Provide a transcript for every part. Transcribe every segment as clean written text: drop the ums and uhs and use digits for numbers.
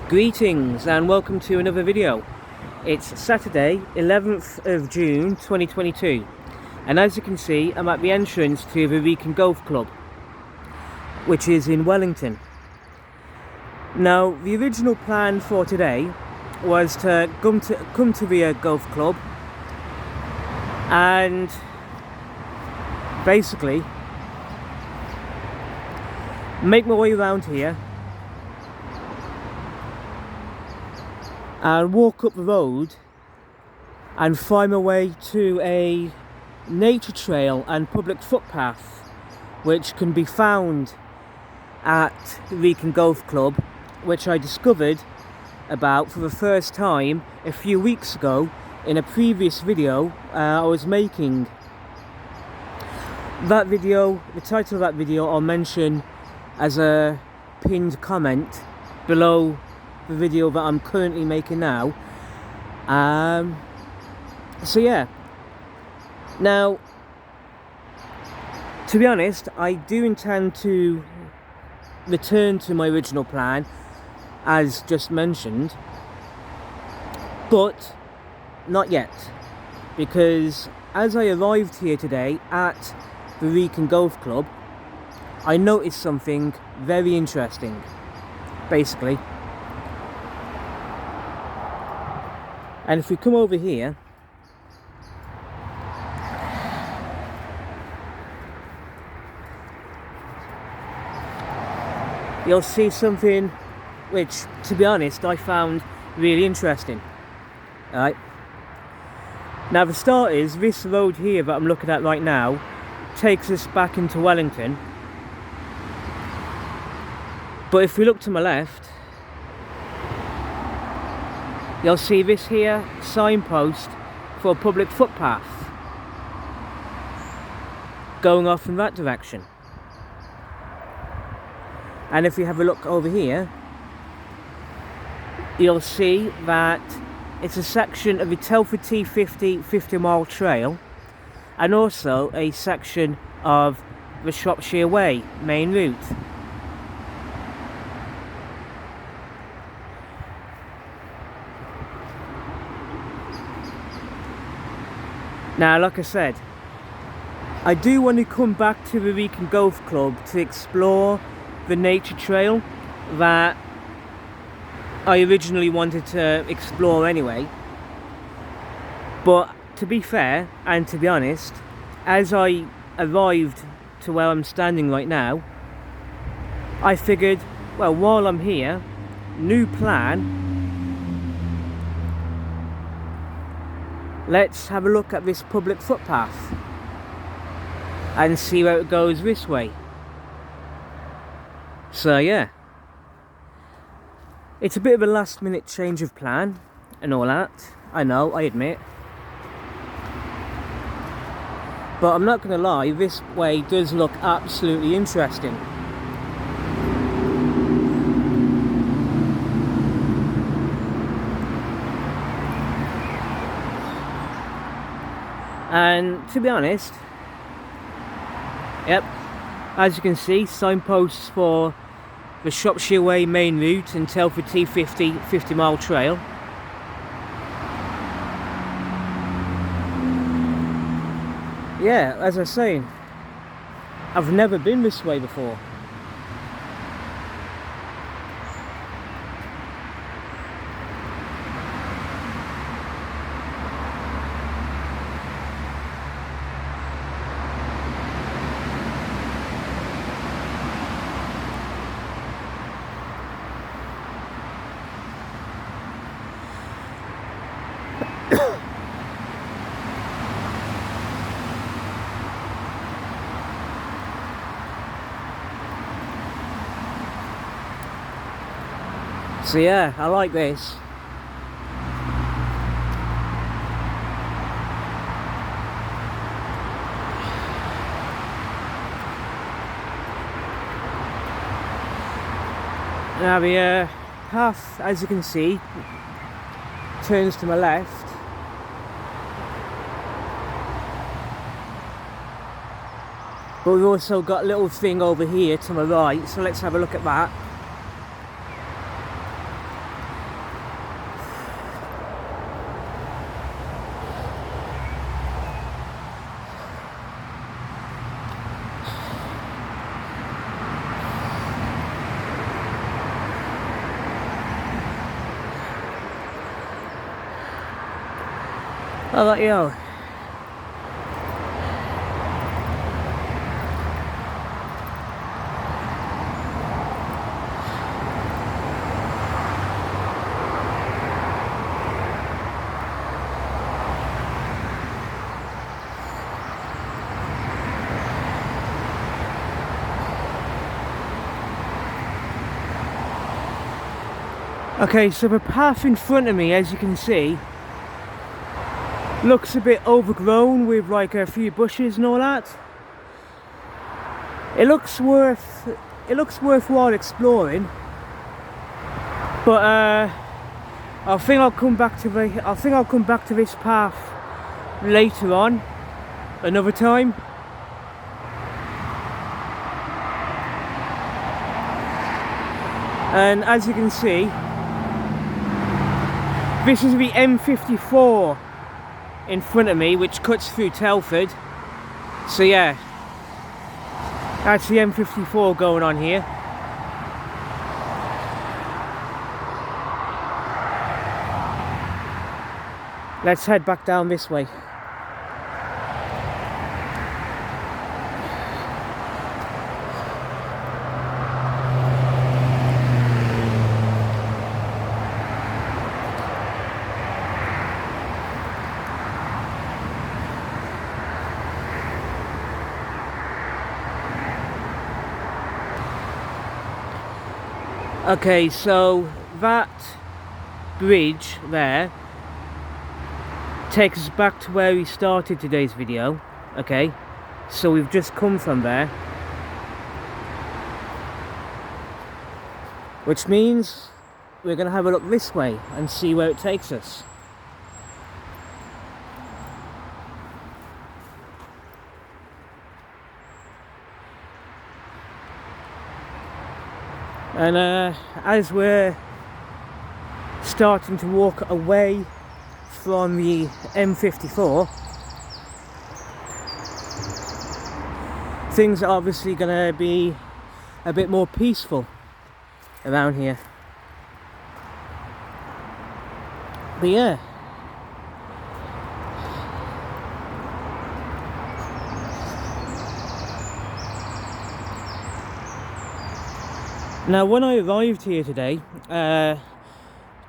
Greetings and welcome to another video. It's Saturday 11th of June 2022 and as you can see I'm at the entrance to the Wrekin Golf Club, which is in Wellington. Now the original plan for today was to come to the golf club and basically make my way around here and walk up the road and find my way to a nature trail and public footpath which can be found at Wrekin Golf Club, which I discovered about for the first time a few weeks ago in a previous video I was making. That video, the title of that video I'll mention as a pinned comment below the video that I'm currently making now. So yeah, now to be honest I do intend to return to my original plan as just mentioned, but not yet, because as I arrived here today at the Wrekin Golf Club I noticed something very interesting. Basically, and if we come over here, you'll see something which, to be honest, I found really interesting. Alright. Now for starters, this road here that I'm looking at right now takes us back into Wellington. But if we look to my left, you'll see this here signpost for a public footpath going off in that direction. And if we have a look over here, you'll see that it's a section of the Telford T50 50-mile trail and also a section of the Shropshire Way main route. Now, like I said, I do want to come back to the Wrekin Golf Club to explore the nature trail that I originally wanted to explore anyway. But to be fair and to be honest, as I arrived to where I'm standing right now, I figured, well, while I'm here, new plan, let's have a look at this public footpath and see where it goes this way. So yeah, it's a bit of a last minute change of plan and all that, I know, I admit. But I'm not going to lie, this way does look absolutely interesting. And to be honest, yep, as you can see, signposts for the Shropshire Way main route and Telford T50 50-mile trail. Yeah, as I was saying, I've never been this way before. So yeah, I like this. Now the path, as you can see, turns to my left. But we've also got a little thing over here to my right, so let's have a look at that. Alright, yo. Okay, so the path in front of me, as you can see, looks a bit overgrown with like a few bushes and all that. It looks worthwhile exploring, but I think I'll come back to this path later on, another time. And as you can see, this is the M54 in front of me, which cuts through Telford. So yeah, that's the M54 going on here. Let's head back down this way. Okay, so that bridge there takes us back to where we started today's video. Okay, so we've just come from there, which means we're going to have a look this way and see where it takes us. And as we're starting to walk away from the M54, things are obviously going to be a bit more peaceful around here. But yeah. Now, when I arrived here today,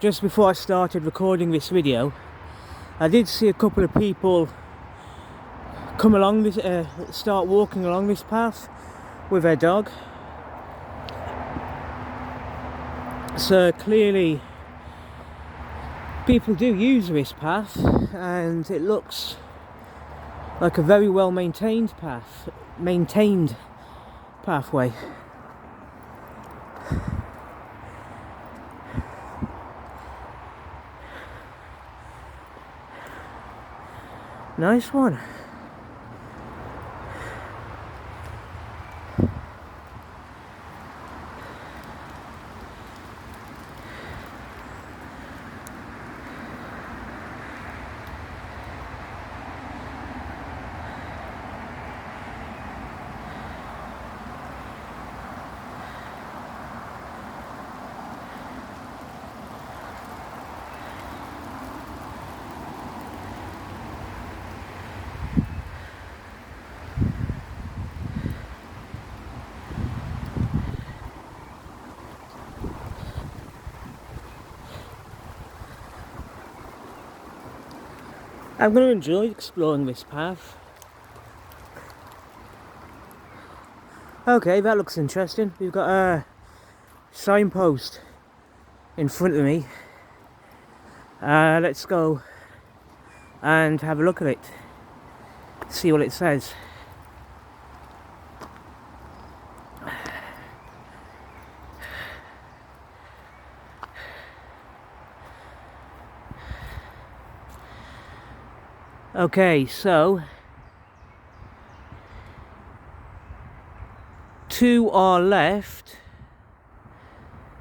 just before I started recording this video, I did see a couple of people come along this, start walking along this path with their dog. So clearly, people do use this path, and it looks like a very well maintained pathway. Nice one. I'm going to enjoy exploring this path. Okay, that looks interesting. We've got a signpost in front of me. Let's go and have a look at it. See what it says. Okay, so to our left,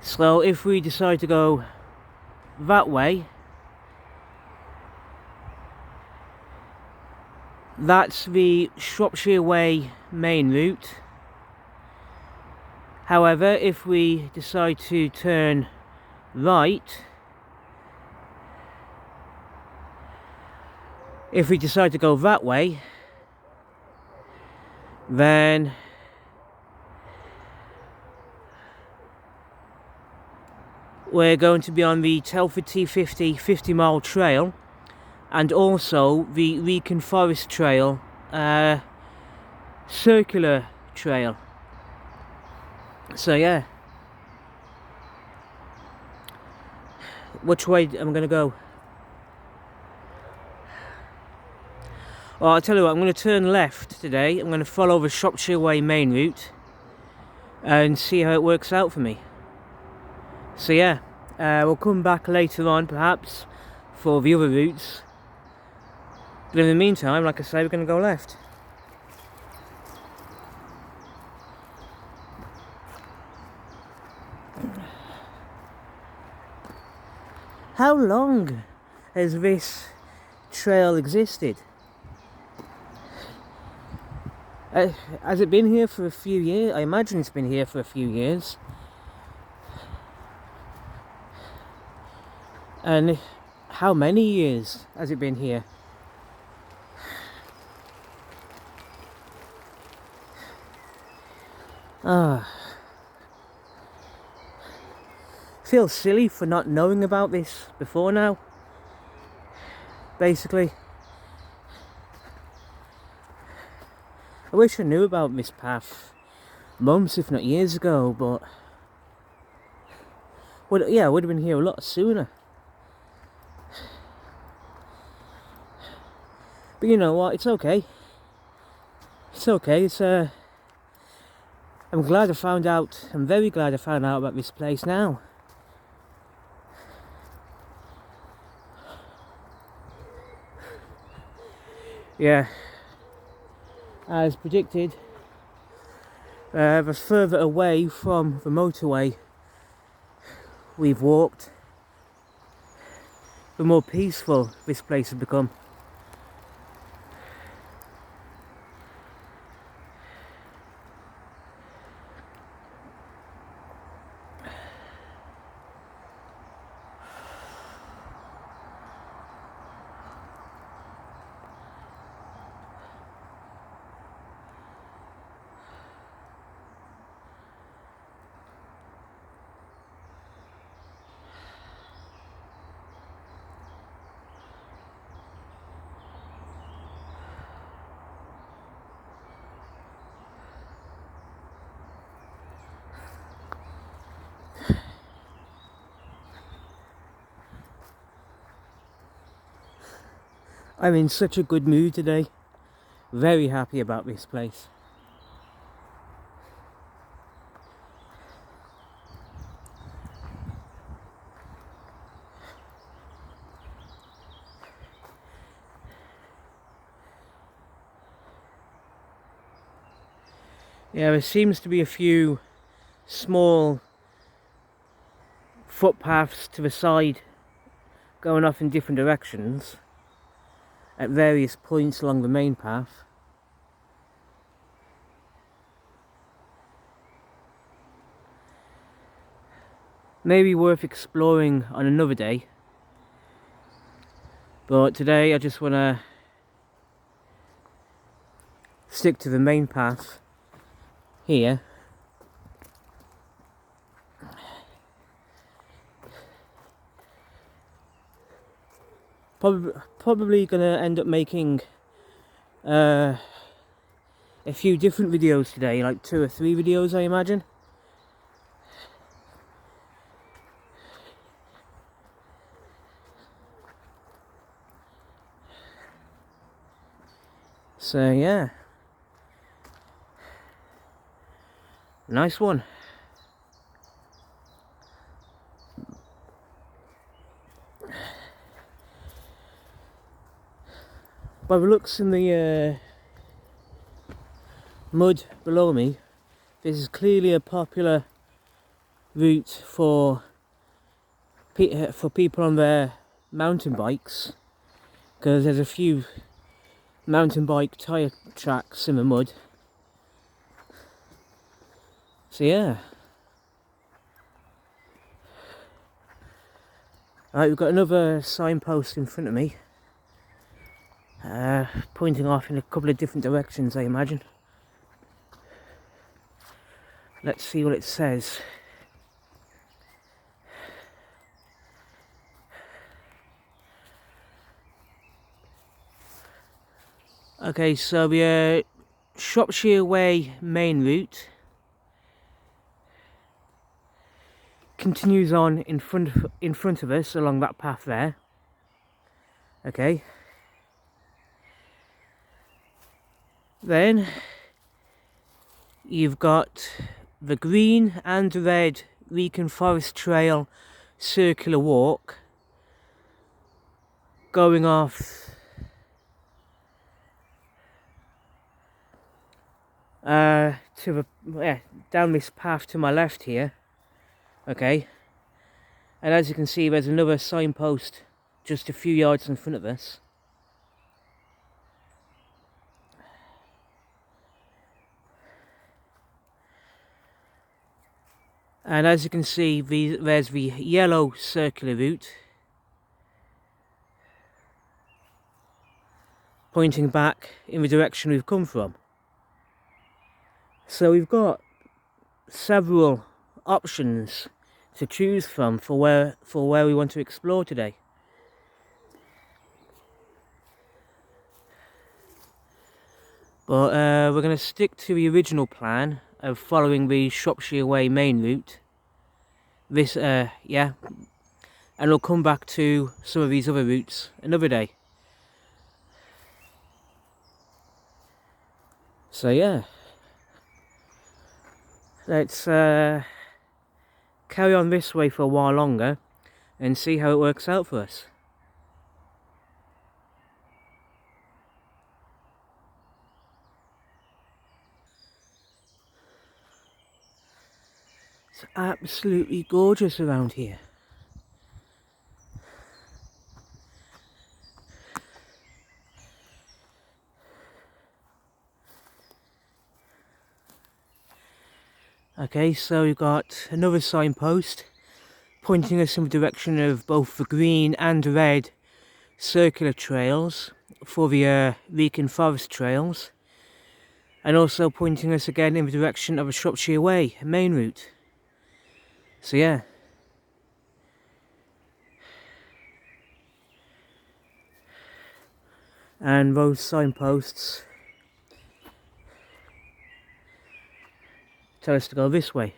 so if we decide to go that way, that's the Shropshire Way main route. However, if we decide to turn right, if we decide to go that way, then we're going to be on the Telford T50 50-mile trail, and also the Wrekin Forest Trail circular trail. So yeah, which way am I going to go? Well, I'll tell you what, I'm going to turn left today. I'm going to follow the Shropshire Way main route and see how it works out for me. So yeah, we'll come back later on perhaps for the other routes, but in the meantime, like I say, we're going to go left. How long has this trail existed? Has it been here for a few years? I imagine it's been here for a few years. And how many years has it been here? Feel silly for not knowing about this before now, basically. I wish I knew about this path months if not years ago, but I would have been here a lot sooner. But you know what, it's okay. It's okay, I'm glad I found out, I'm very glad I found out about this place now. Yeah, as predicted, the further away from the motorway we've walked, the more peaceful this place has become. I'm in such a good mood today. Very happy about this place. Yeah, there seems to be a few small footpaths to the side going off in different directions at various points along the main path. Maybe worth exploring on another day, but today I just want to stick to the main path here. Probably gonna end up making a few different videos today, like 2 or 3 videos I imagine. So yeah, nice one. By the looks in the mud below me, this is clearly a popular route for people on their mountain bikes, because there's a few mountain bike tyre tracks in the mud. So yeah. Right, we've got another signpost in front of me. pointing off in a couple of different directions, I imagine. Let's see what it says. Okay, so the Shropshire Way main route continues on in front of us along that path there. Okay. Then you've got the green and red Wrekin Forest Trail circular walk going off to the down this path to my left here. Okay, and as you can see, there's another signpost just a few yards in front of us. And as you can see, there's the yellow circular route pointing back in the direction we've come from. So we've got several options to choose from for where we want to explore today. But we're going to stick to the original plan of following the Shropshire Way main route. This, yeah, and we'll come back to some of these other routes another day. So yeah, let's carry on this way for a while longer and see how it works out for us. It's absolutely gorgeous around here. Okay, so we've got another signpost pointing us in the direction of both the green and red circular trails for the Wrekin Forest trails, and also pointing us again in the direction of the Shropshire Way main route. So yeah. And those signposts tell us to go this way.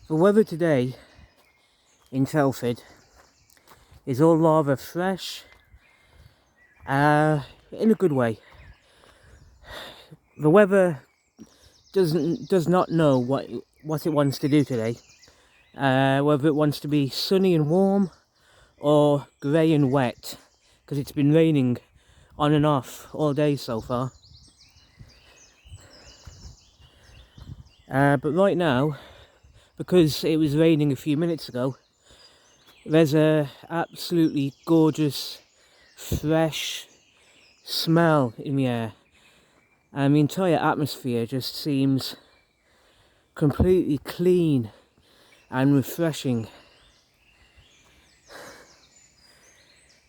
The weather today in Telford is all rather fresh, in a good way. The weather does not know what it wants to do today, whether it wants to be sunny and warm or grey and wet, because it's been raining on and off all day so far. But right now, because it was raining a few minutes ago, there's a absolutely gorgeous fresh smell in the air, and the entire atmosphere just seems completely clean and refreshing.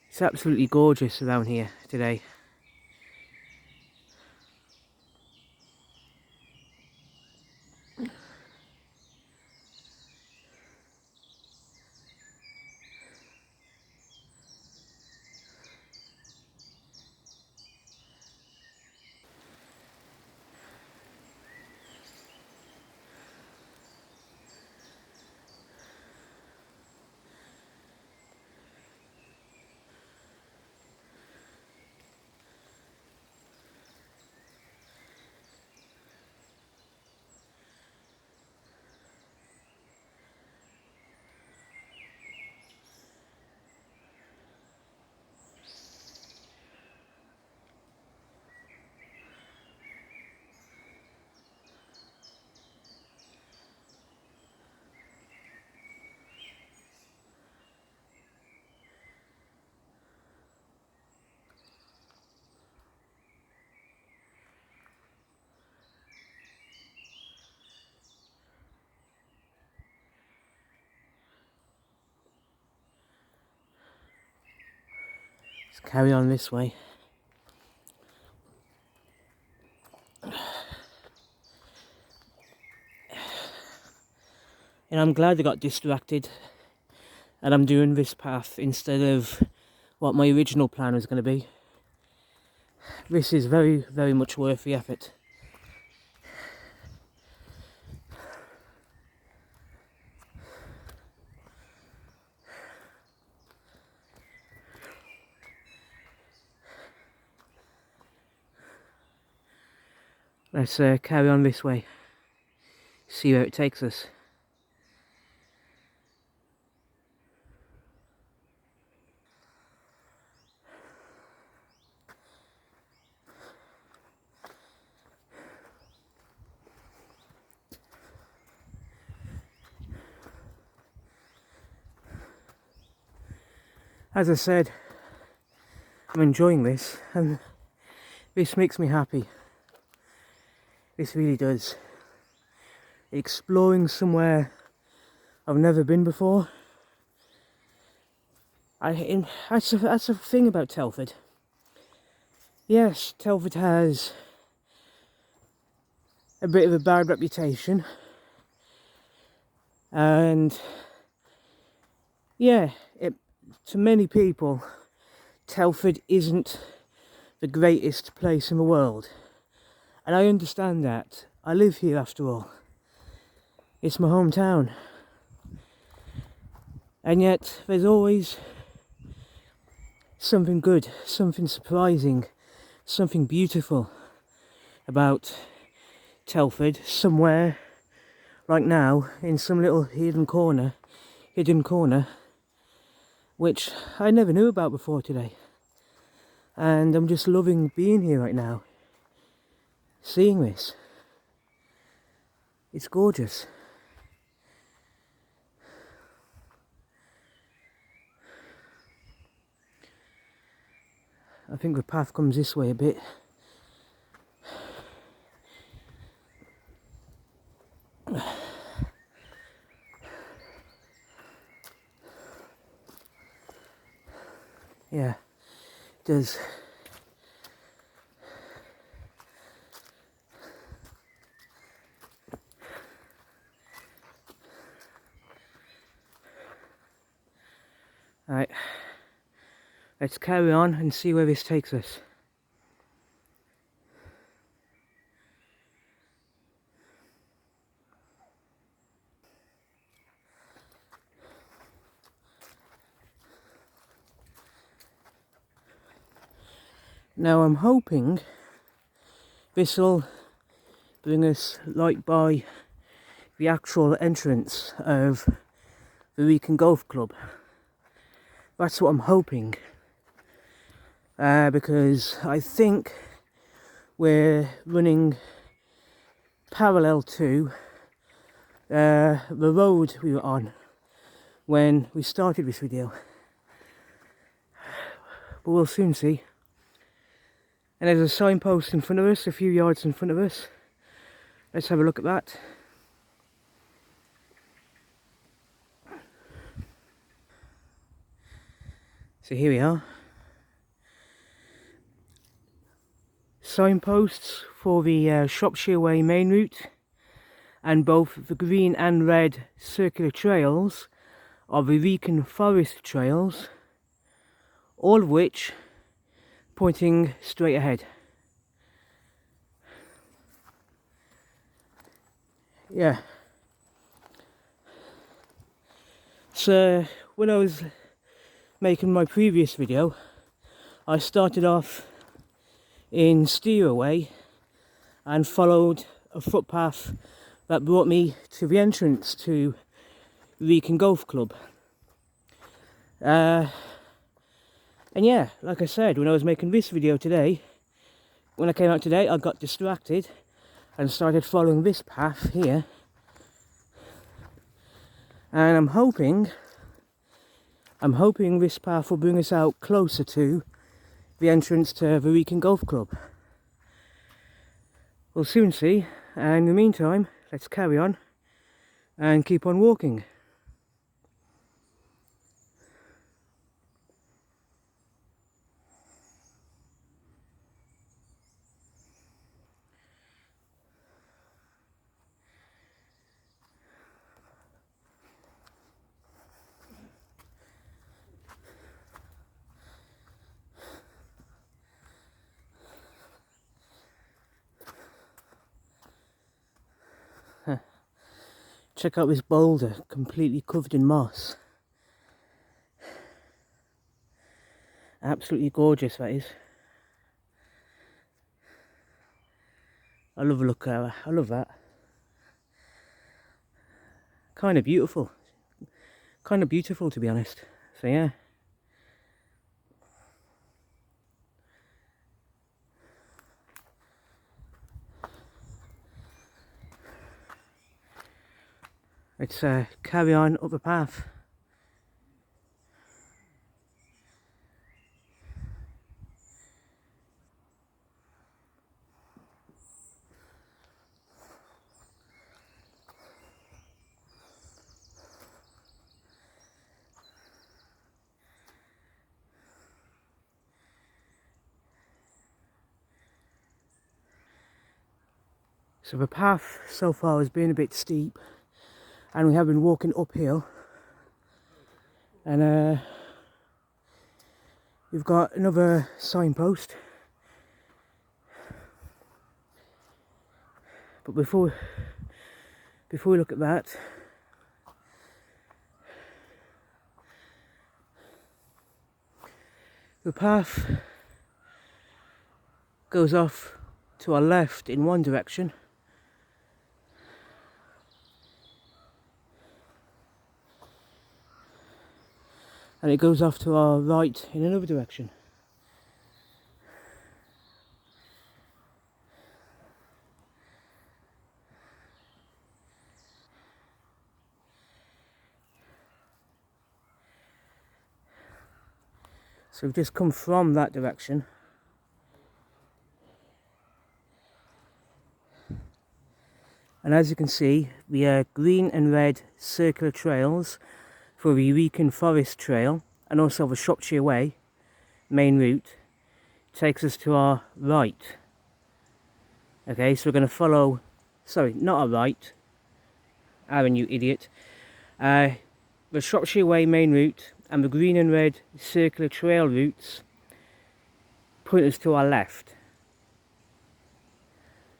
It's absolutely gorgeous around here today. Let's carry on this way. And I'm glad I got distracted and I'm doing this path instead of what my original plan was going to be. This is very, very much worth the effort. Let's carry on this way, see where it takes us. As I said, I'm enjoying this and this makes me happy. This really does. Exploring somewhere I've never been before. That's the thing about Telford. Yes, Telford has a bit of a bad reputation. And yeah, to many people, Telford isn't the greatest place in the world. And I understand that. I live here after all. It's my hometown. And yet, there's always something good, something surprising, something beautiful about Telford, somewhere, like now, in some little hidden corner, which I never knew about before today. And I'm just loving being here right now. Seeing this. It's gorgeous. I think the path comes this way a bit. Yeah, it does. Right, let's carry on and see where this takes us. Now I'm hoping this will bring us right by the actual entrance of the Wrekin Golf Club. That's what I'm hoping, because I think we're running parallel to the road we were on when we started this video, but we'll soon see. And there's a signpost in front of us, a few yards in front of us. Let's have a look at that. So here we are. Signposts for the Shropshire Way main route, and both the green and red circular trails are the Wrekin Forest trails, all of which pointing straight ahead. Yeah. So when I was making my previous video, I started off in Shropshire Way and followed a footpath that brought me to the entrance to Wrekin Golf Club. And yeah, like I said, when I was making this video today, when I came out today, I got distracted and started following this path here. And I'm hoping this path will bring us out closer to the entrance to the Wrekin Golf Club. We'll soon see, and in the meantime, let's carry on and keep on walking. Check out this boulder, completely covered in moss. Absolutely gorgeous, that is. I love a look at that. I love that. Kind of beautiful. Kind of beautiful, to be honest. So yeah. Let's carry on up the path. So the path so far has been a bit steep, and we have been walking uphill, and we've got another signpost. But before we look at that, the path goes off to our left in one direction, and it goes off to our right in another direction. So we've just come from that direction, and as you can see, the green and red circular trails for the Wrekin Forest Trail and also the Shropshire Way main route takes us to our right. Okay, so we're going to follow, sorry, not our right, Aaron, you idiot. The Shropshire Way main route and the green and red circular trail routes point us to our left.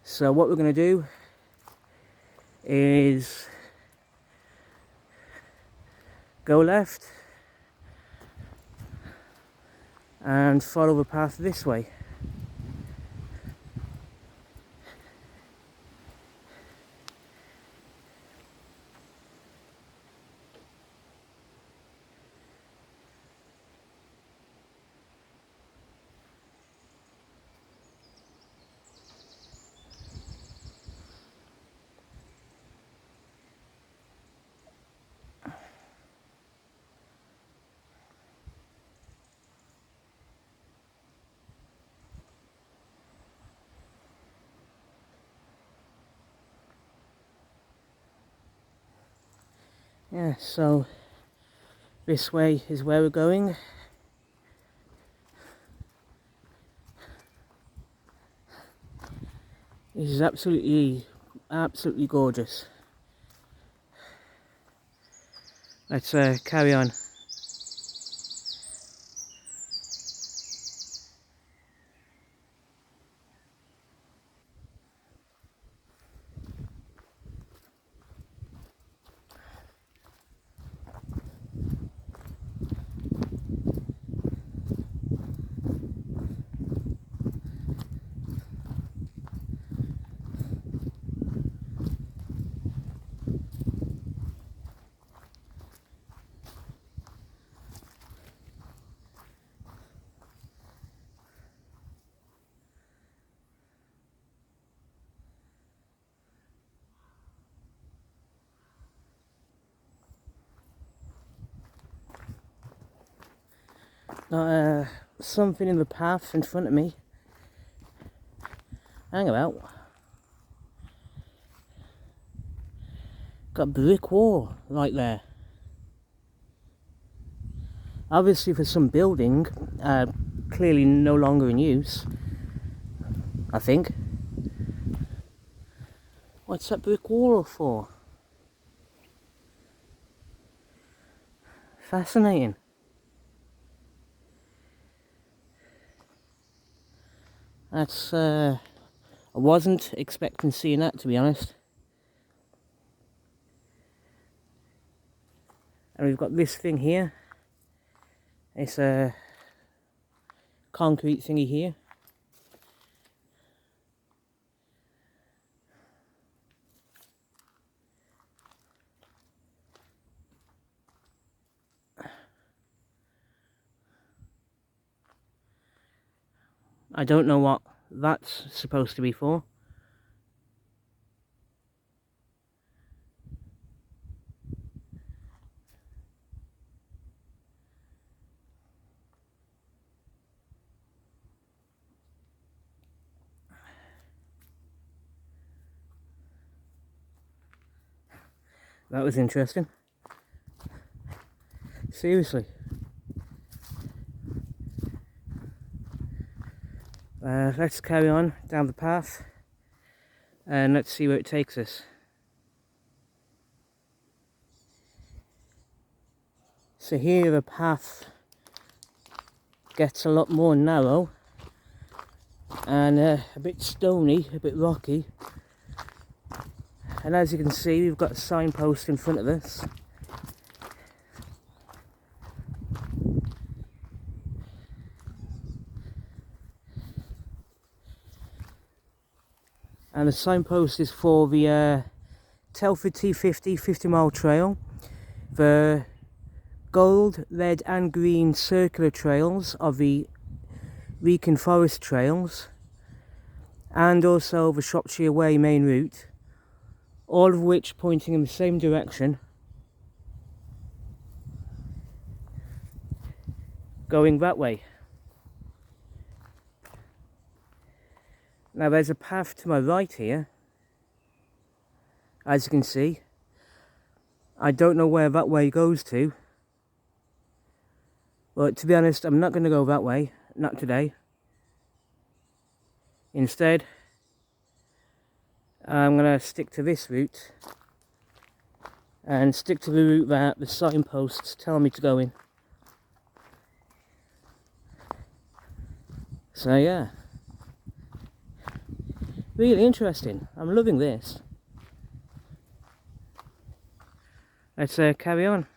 So what we're going to do is go left and follow the path this way. Yeah, so this way is where we're going. This is absolutely gorgeous. Let's carry on. Got something in the path in front of me. Hang about. Got a brick wall right there. Obviously for some building, clearly no longer in use, I think. What's that brick wall for? Fascinating. That's, I wasn't expecting seeing that, to be honest. And we've got this thing here. It's a concrete thingy here. I don't know what that's supposed to be for. That was interesting. Seriously. Let's carry on down the path and let's see where it takes us. So here the path gets a lot more narrow and a bit stony, a bit rocky. And as you can see, we've got a signpost in front of us. And the signpost is for the Telford T50 50-mile trail, the gold, red and green circular trails of the Wrekin Forest trails, and also the Shropshire Way main route, all of which pointing in the same direction, going that way. Now there's a path to my right here, as you can see. I don't know where that way goes to, but to be honest, I'm not going to go that way, not today. Instead, I'm going to stick to this route and stick to the route that the signposts tell me to go in. So yeah, really interesting. I'm loving this. Let's carry on.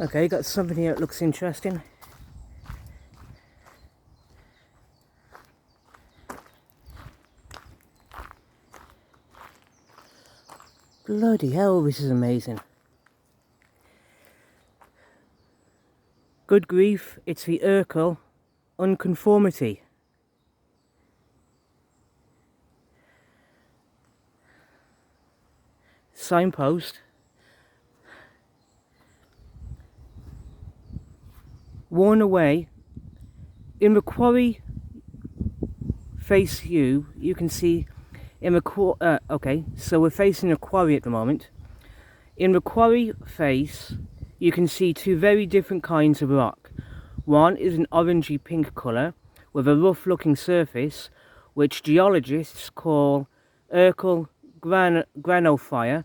Okay, got something here that looks interesting. Bloody hell, this is amazing. Good grief, it's the Urkel unconformity. Signpost. Worn away. In the quarry face you can see in the okay, so we're facing a quarry at the moment. In the quarry face, you can see two very different kinds of rock. One is an orangey pink colour with a rough looking surface, which geologists call Urkel granophyre.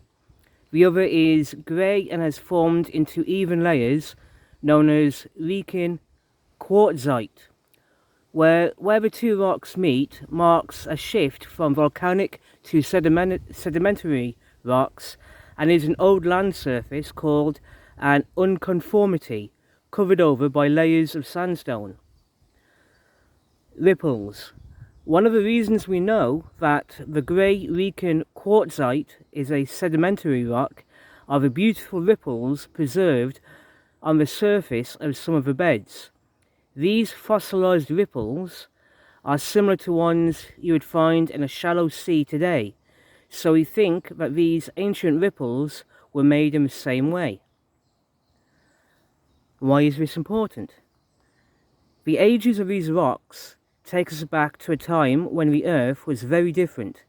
The other is grey and has formed into even layers known as Wrekin quartzite. Where the two rocks meet marks a shift from volcanic to sedimentary rocks and is an old land surface called an unconformity, covered over by layers of sandstone. Ripples. One of the reasons we know that the grey Wrekin quartzite is a sedimentary rock are the beautiful ripples preserved on the surface of some of the beds. These fossilized ripples are similar to ones you would find in a shallow sea today, so we think that these ancient ripples were made in the same way. Why is this important? The ages of these rocks take us back to a time when the Earth was very different.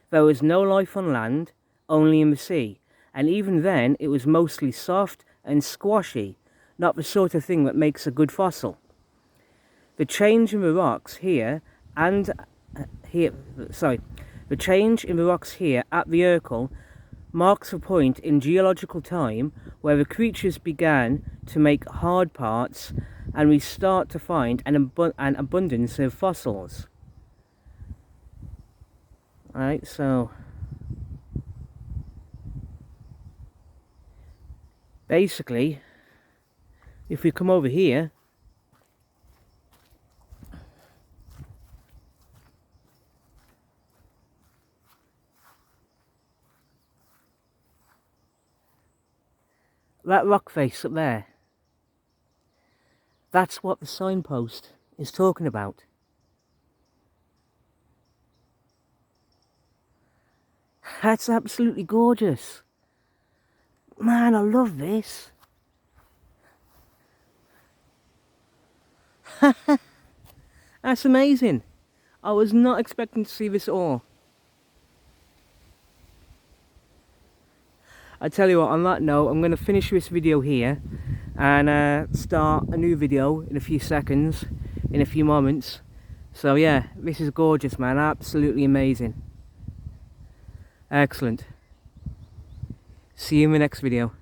There was no life on land, only in the sea, and even then it was mostly soft and squashy, not the sort of thing that makes a good fossil. The change in the rocks here the change in the rocks here at the Urkel marks a point in geological time where the creatures began to make hard parts and we start to find an abundance of fossils. Alright, so basically, if we come over here, that rock face up there, that's what the signpost is talking about. That's absolutely gorgeous. Man, I love this. That's amazing. I was not expecting to see this at all. I tell you what, on that note, I'm going to finish this video here and start a new video in a few seconds, in a few moments. So yeah, this is gorgeous, man. Absolutely amazing. Excellent. See you in the next video.